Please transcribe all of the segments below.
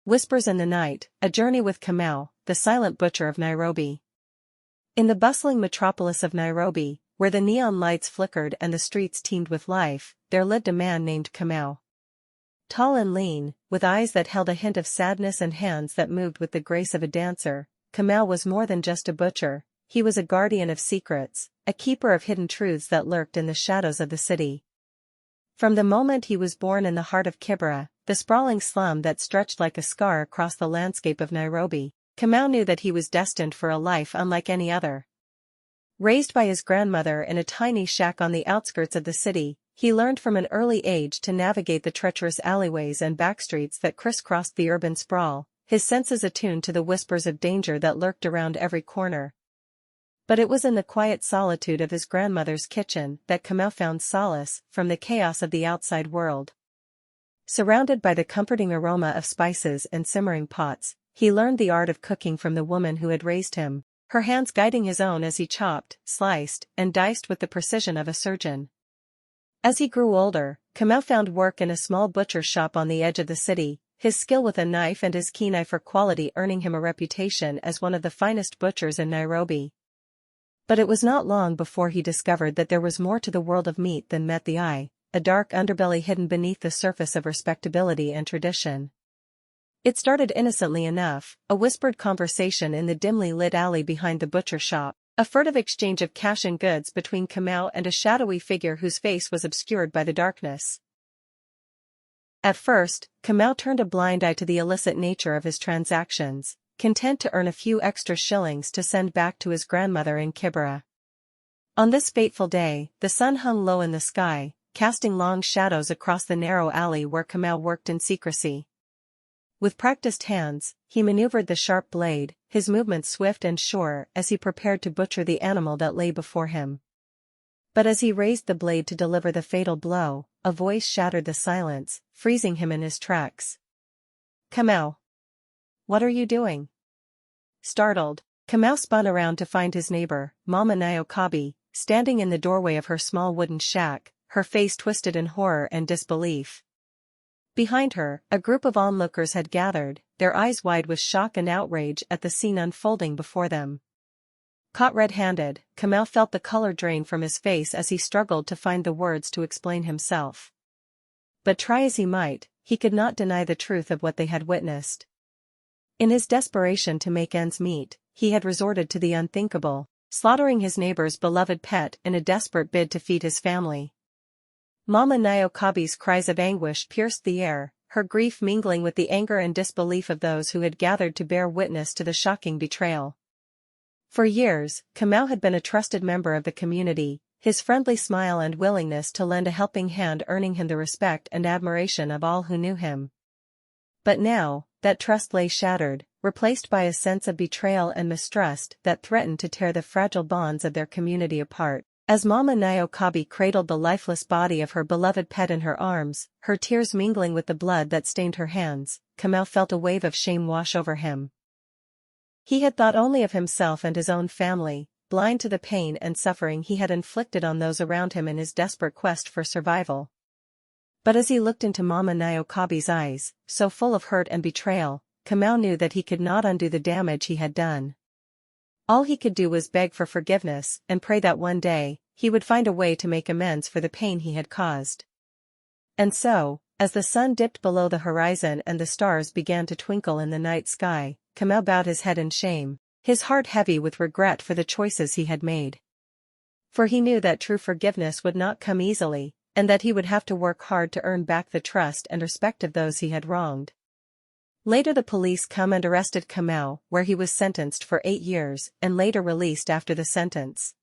Whispers in the Night, A Journey with Kamau, the Silent Butcher of Nairobi. In the bustling metropolis of Nairobi, where the neon lights flickered and the streets teemed with life, there lived a man named Kamau. Tall and lean, with eyes that held a hint of sadness and hands that moved with the grace of a dancer, Kamau was more than just a butcher. He was a guardian of secrets, a keeper of hidden truths that lurked in the shadows of the city. From the moment he was born in the heart of Kibera, the sprawling slum that stretched like a scar across the landscape of Nairobi, Kamau knew that he was destined for a life unlike any other. Raised by his grandmother in a tiny shack on the outskirts of the city, he learned from an early age to navigate the treacherous alleyways and backstreets that crisscrossed the urban sprawl, his senses attuned to the whispers of danger that lurked around every corner. But it was in the quiet solitude of his grandmother's kitchen that Kamau found solace from the chaos of the outside world. Surrounded by the comforting aroma of spices and simmering pots, he learned the art of cooking from the woman who had raised him, her hands guiding his own as he chopped, sliced, and diced with the precision of a surgeon. As he grew older, Kamau found work in a small butcher shop on the edge of the city, his skill with a knife and his keen eye for quality earning him a reputation as one of the finest butchers in Nairobi. But it was not long before he discovered that there was more to the world of meat than met the eye, a dark underbelly hidden beneath the surface of respectability and tradition. It started innocently enough, a whispered conversation in the dimly lit alley behind the butcher shop, a furtive exchange of cash and goods between Kamau and a shadowy figure whose face was obscured by the darkness. At first, Kamau turned a blind eye to the illicit nature of his transactions, content to earn a few extra shillings to send back to his grandmother in Kibera. On this fateful day, the sun hung low in the sky, casting long shadows across the narrow alley where Kamau worked in secrecy. With practiced hands, he maneuvered the sharp blade, his movements swift and sure as he prepared to butcher the animal that lay before him. But as he raised the blade to deliver the fatal blow, a voice shattered the silence, freezing him in his tracks. "Kamau! What are you doing?" Startled, Kamau spun around to find his neighbor, Mama Niokabi, standing in the doorway of her small wooden shack, her face twisted in horror and disbelief. Behind her, a group of onlookers had gathered, their eyes wide with shock and outrage at the scene unfolding before them. Caught red-handed, Kamau felt the color drain from his face as he struggled to find the words to explain himself. But try as he might, he could not deny the truth of what they had witnessed. In his desperation to make ends meet, he had resorted to the unthinkable, slaughtering his neighbor's beloved pet in a desperate bid to feed his family. Mama Niokabi's cries of anguish pierced the air, her grief mingling with the anger and disbelief of those who had gathered to bear witness to the shocking betrayal. For years, Kamau had been a trusted member of the community, his friendly smile and willingness to lend a helping hand earning him the respect and admiration of all who knew him. But now, that trust lay shattered, replaced by a sense of betrayal and mistrust that threatened to tear the fragile bonds of their community apart. As Mama Niokabi cradled the lifeless body of her beloved pet in her arms, her tears mingling with the blood that stained her hands, Kamau felt a wave of shame wash over him. He had thought only of himself and his own family, blind to the pain and suffering he had inflicted on those around him in his desperate quest for survival. But as he looked into Mama Niokabi's eyes, so full of hurt and betrayal, Kamau knew that he could not undo the damage he had done. All he could do was beg for forgiveness and pray that one day, he would find a way to make amends for the pain he had caused. And so, as the sun dipped below the horizon and the stars began to twinkle in the night sky, Kamau bowed his head in shame, his heart heavy with regret for the choices he had made. For he knew that true forgiveness would not come easily, and that he would have to work hard to earn back the trust and respect of those he had wronged. Later the police come and arrested Kamau, where he was sentenced for 8 years and later released after the sentence.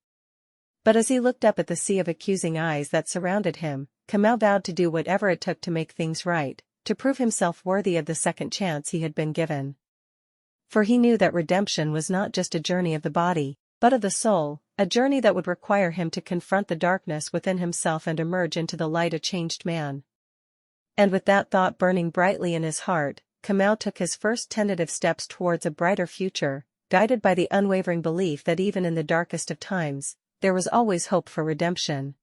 But as he looked up at the sea of accusing eyes that surrounded him, Kamau vowed to do whatever it took to make things right, to prove himself worthy of the second chance he had been given. For he knew that redemption was not just a journey of the body, but of the soul, a journey that would require him to confront the darkness within himself and emerge into the light a changed man. And with that thought burning brightly in his heart, Kamau took his first tentative steps towards a brighter future, guided by the unwavering belief that even in the darkest of times, there was always hope for redemption.